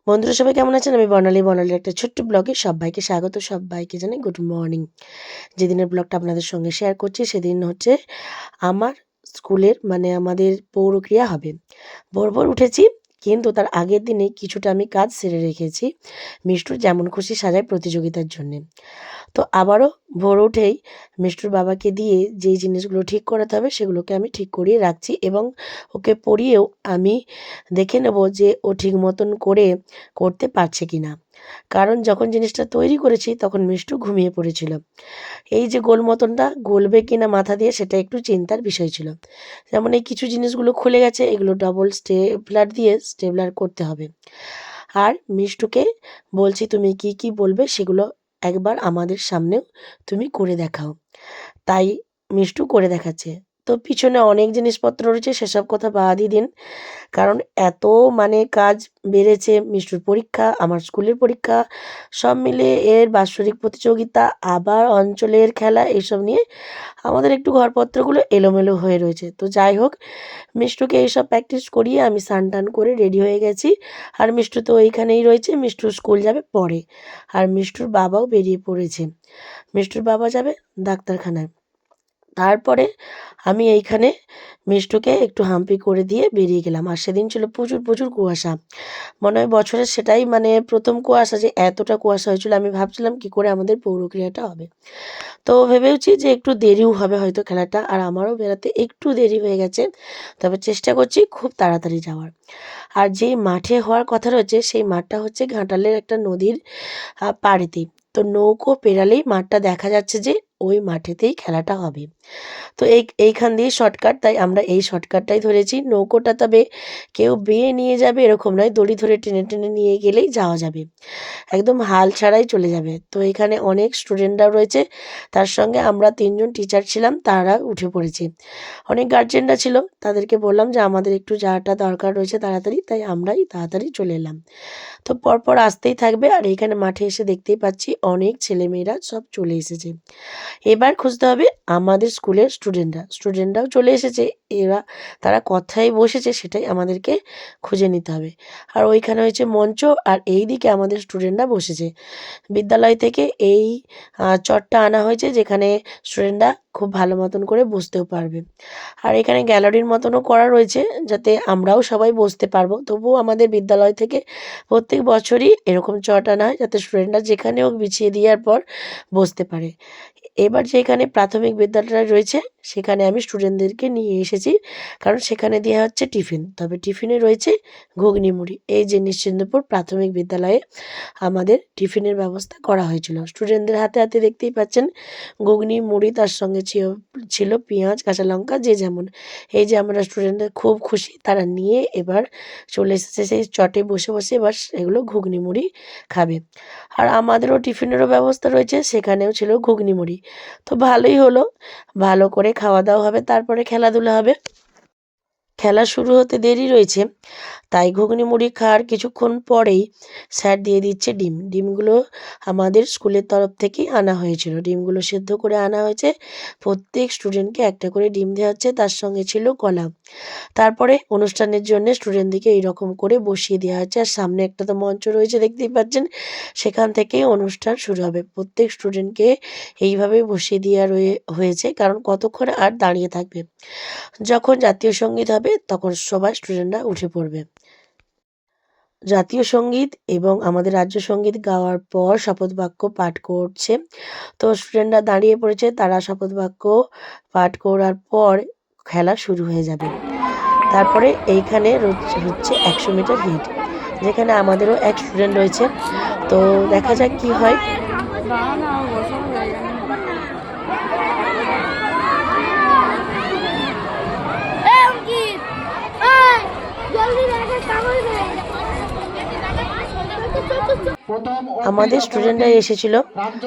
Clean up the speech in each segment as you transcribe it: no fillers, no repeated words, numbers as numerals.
বন্ধুরা সবাই কেমন আছেন? আমি বর্ণালীর একটা ছোট্ট ব্লগে সবাইকে স্বাগত। সবাইকে জানাই গুড মর্নিং। যেদিনের ব্লগটা আপনাদের সঙ্গে শেয়ার করছি সেদিন হচ্ছে আমার স্কুলের আমাদের পৌরক্রিয়া হবে। ভোর উঠেছি, কিন্তু তার আগের দিনে কিছুটা আমি কাজ সেরে রেখেছি মিষ্টুর যেমন খুশি সাজায় প্রতিযোগিতার জন্যে। তো আবারও ভোর উঠেই মিষ্টুর বাবাকে দিয়ে যেই জিনিসগুলো ঠিক করাতে হবে সেগুলোকে আমি ঠিক করিয়ে রাখছি এবং ওকে পড়িয়েও আমি দেখে নেব যে ও ঠিক মতন করতে পারছে কি না। কারণ যখন জিনিসটা তৈরি করেছি তখন মিষ্টু ঘুমিয়ে পড়েছিল। এই যে গোল মতনটা গলবে কি না মাথা দিয়ে সেটা একটু চিন্তার বিষয় ছিল। যেমন এই কিছু জিনিসগুলো খুলে গেছে, এগুলো ডবল স্টেপলার দিয়ে স্টেপলার করতে হবে। আর মিষ্টুকে বলছি তুমি কি কি বলবে সেগুলো একবার আমাদের সামনেও তুমি করে দেখাও। তাই মিষ্টু করে দেখাচ্ছে। তো পিছনে অনেক জিনিসপত্র রয়েছে, সেসব কথা বাদই দিন। কারণ এত কাজ বেড়েছে, মিষ্টুর পরীক্ষা, আমার স্কুলের পরীক্ষা, সব মিলে এর বাৎসরিক প্রতিযোগিতা, আবার অঞ্চলের খেলা, এসব নিয়ে আমাদের একটু ঘরপত্রগুলো এলোমেলো হয়ে রয়েছে। তো যাই হোক, মিষ্টুকে এইসব প্র্যাকটিস করিয়ে আমি স্নান টান করে রেডি হয়ে গেছি। আর মিষ্টু তো এইখানেই রয়েছে, মিষ্টু স্কুল যাবে পরে। আর মিষ্টুর বাবাও বেরিয়ে পড়েছে, মিষ্টুর বাবা যাবে ডাক্তারখানায়। তারপরে আমি এইখানে মিষ্টুকে একটু হাম্পি করে দিয়ে বেরিয়ে গেলাম। আর সেদিন ছিল প্রচুর প্রচুর কুয়াশা, মনে হয় বছরের সেটাই প্রথম কুয়াশা, যে এতটা কুয়াশা হয়েছিল। আমি ভাবছিলাম কি করে আমাদের পৌরক্রিয়াটা হবে। তো ভেবেওছি যে একটু দেরিও হবে হয়তো খেলাটা, আর আমারও বেরাতে একটু দেরি হয়ে গেছে। তবে চেষ্টা করছি খুব তাড়াতাড়ি যাওয়ার। আর যেই মাঠে হওয়ার কথা রয়েছে সেই মাঠটা হচ্ছে ঘাটালের একটা নদীর পাড়েতে। তো নৌকো পেরালেই মাঠটা দেখা যাচ্ছে, যে ওই মাঠেতেই খেলাটা হবে। তো এইখান দিয়ে শর্টকাট, তাই আমরা এই শর্টকাটটাই ধরেছি। নৌকোটা তবে কেউ বেয়ে নিয়ে যাবে এরকম নয়, দড়ি ধরে টেনে টেনে নিয়ে গেলেই যাওয়া যাবে, একদম হাল ছাড়াই চলে যাবে। তো এখানে অনেক স্টুডেন্টরাও রয়েছে, তার সঙ্গে আমরা 3জন টিচার ছিলাম, তারা উঠে পড়েছি। অনেক গার্জেনরা ছিল, তাদেরকে বললাম যে আমাদের একটু যাওয়াটা দরকার রয়েছে তাড়াতাড়ি, তাই আমরাই তাড়াতাড়ি চলে এলাম। তো পরপর আসতেই থাকবে। আর এইখানে মাঠে এসে দেখতেই পাচ্ছি অনেক ছেলেমেয়েরা সব চলে এসেছে। এবার খুঁজতে হবে আমাদের স্কুলের স্টুডেন্টরাও চলে এসেছে। তারা কথায় বসেছে সেটাই আমাদেরকে খুঁজে নিতে হবে। আর ওইখানে হয়েছে মঞ্চ, আর এই দিকে আমাদের স্টুডেন্টরা বসেছে। বিদ্যালয় থেকে এই চটটা আনা হয়েছে, যেখানে স্টুডেন্টরা খুব ভালো মতন করে বসতেও পারবে। আর এখানে গ্যালারির মতনও করা রয়েছে, যাতে আমরাও সবাই বসতে পারবো। তবুও আমাদের বিদ্যালয় থেকে প্রত্যেক বছরই এরকম চট আনা হয়, যাতে স্টুডেন্টরা যেখানে হোক বিছিয়ে দেওয়ার পর বসতে পারে। এবার যেখানে প্রাথমিক বিদ্যালয়টা রয়েছে সেখানে আমি স্টুডেন্টদেরকে নিয়ে এসেছি, কারণ সেখানে দেওয়া হচ্ছে টিফিন। তবে টিফিনে রয়েছে ঘুগনি মুড়ি। এই যে নিশ্চিন্দপুর প্রাথমিক বিদ্যালয়ে আমাদের টিফিনের ব্যবস্থা করা হয়েছিল। স্টুডেন্টদের হাতে হাতে দেখতেই পাচ্ছেন ঘুগনি মুড়ি, তার সঙ্গে ছিল পেঁয়াজ কাঁচা লঙ্কা, যে যেমন। এই যে আমরা স্টুডেন্টদের খুব খুশি, তারা নিয়ে এবার চলে এসেছে সেই চটে বসে বসে এবার এগুলো ঘুগনি মুড়ি খাবে। আর আমাদেরও টিফিনেরও ব্যবস্থা রয়েছে, সেখানেও ছিল ঘুগনি মুড়ি। তো ভালোই হলো, ভালো করে খাওয়া দাওয়া হবে, তারপরে খেলাধুলা হবে। খেলা শুরু হতে দেরি রয়েছে, তাই ঘুগনি মুড়ি খাওয়ার কিছুক্ষণ পরেই স্যার দিয়ে দিচ্ছে ডিম। ডিমগুলো আমাদের স্কুলের তরফ থেকেই আনা হয়েছিল, ডিমগুলো সেদ্ধ করে আনা হয়েছে। প্রত্যেক স্টুডেন্টকে একটা করে ডিম দেওয়া হচ্ছে, তার সঙ্গে ছিল কলা। তারপরে অনুষ্ঠানের জন্য স্টুডেন্টদেরকে এইরকম করে বসিয়ে দেওয়া হচ্ছে। আর সামনে একটা তো মঞ্চ রয়েছে দেখতেই পাচ্ছেন, সেখান থেকেই অনুষ্ঠান শুরু হবে। প্রত্যেক স্টুডেন্টকে এইভাবে বসিয়ে দেওয়া হয়েছে, কারণ কতক্ষণ আর দাঁড়িয়ে থাকবে। যখন জাতীয় সঙ্গীত হবে তখন সবাই স্টুডেন্টরা উঠে পড়বে। জাতীয় সঙ্গীত এবং আমাদের রাজ্য সঙ্গীত গাওয়ার পর শপথ বাক্য পাঠ করছে। তো স্টুডেন্টরা দাঁড়িয়ে পড়েছে, তারা শপথ বাক্য পাঠ করার পর খেলা শুরু হয়ে যাবে। তারপরে এইখানে হচ্ছে 100 মিটার হিট, যেখানে আমাদেরও এক স্টুডেন্ট রয়েছে। তো দেখা যাক কি হয়। আমাদের স্টুডেন্টরা এসেছিল,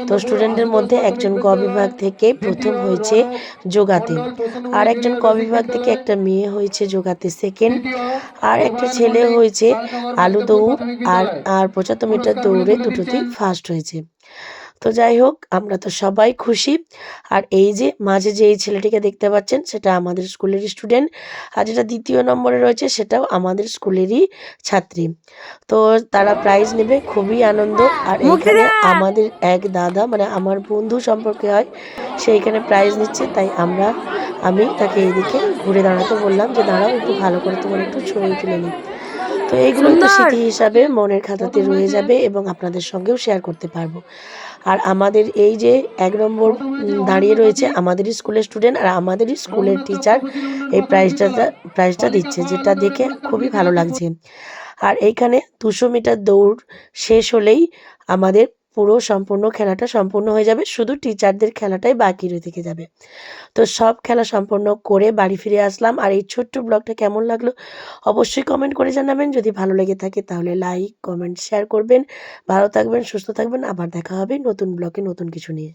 তো স্টুডেন্টের মধ্যে একজন ক বিভাগ থেকে প্রথম হয়েছে যোগাতে, আর একজন ক বিভাগ থেকে একটা মেয়ে হয়েছে যোগাতে সেকেন্ড, আর একটা ছেলে হয়েছে আলু দৌড় আর আর 75 মিটার দৌড়ে দুটোতেই ফার্স্ট হয়েছে। তো যাই হোক, আমরা তো সবাই খুশি। আর এই যে মাঝে যে এই ছেলেটিকে দেখতে পাচ্ছেন সেটা আমাদের স্কুলেরই স্টুডেন্ট, আর যেটা দ্বিতীয় নম্বরে রয়েছে সেটাও আমাদের স্কুলেরই ছাত্রী। তো তারা প্রাইজ নেবে, খুবই আনন্দ। আর এইখানে আমাদের এক দাদা মানে আমার বন্ধু সম্পর্কে হয়, সে এখানে প্রাইজ নিচ্ছে, তাই আমি তাকে এইদিকে ঘুরে দাঁড়াতে বললাম যে দাঁড়াও একটু ভালো করে তোমার একটু ছবি তুলে নিই। তো এইগুলোই তো স্মৃতি হিসাবে মনের খাতাতে রয়ে যাবে এবং আপনাদের সঙ্গেও শেয়ার করতে পারবো। আর আমাদের এই যে ১ নম্বর দাঁড়িয়ে রয়েছে আমাদেরই স্কুলের স্টুডেন্ট, আর আমাদেরই স্কুলের টিচার এই প্রাইজটা দিচ্ছে, যেটা দেখে খুবই ভালো লাগছে। আর এইখানে ২০০ মিটার দৌড় শেষ হলেই আমাদের পুরো সম্পূর্ণ খেলাটা সম্পূর্ণ হয়ে যাবে। শুধু টিচারদের খেলাটাই বাকি রয়ে থেকে যাবে। তো সব খেলা সম্পন্ন করে বাড়ি ফিরে আসলাম। আর এই ছোট্ট ব্লগটা কেমন লাগলো অবশ্যই কমেন্ট করে জানাবেন। যদি ভালো লেগে থাকে তাহলে লাইক, কমেন্ট, শেয়ার করবেন। ভালো থাকবেন, সুস্থ থাকবেন। আবার দেখা হবে নতুন ব্লগে নতুন কিছু নিয়ে।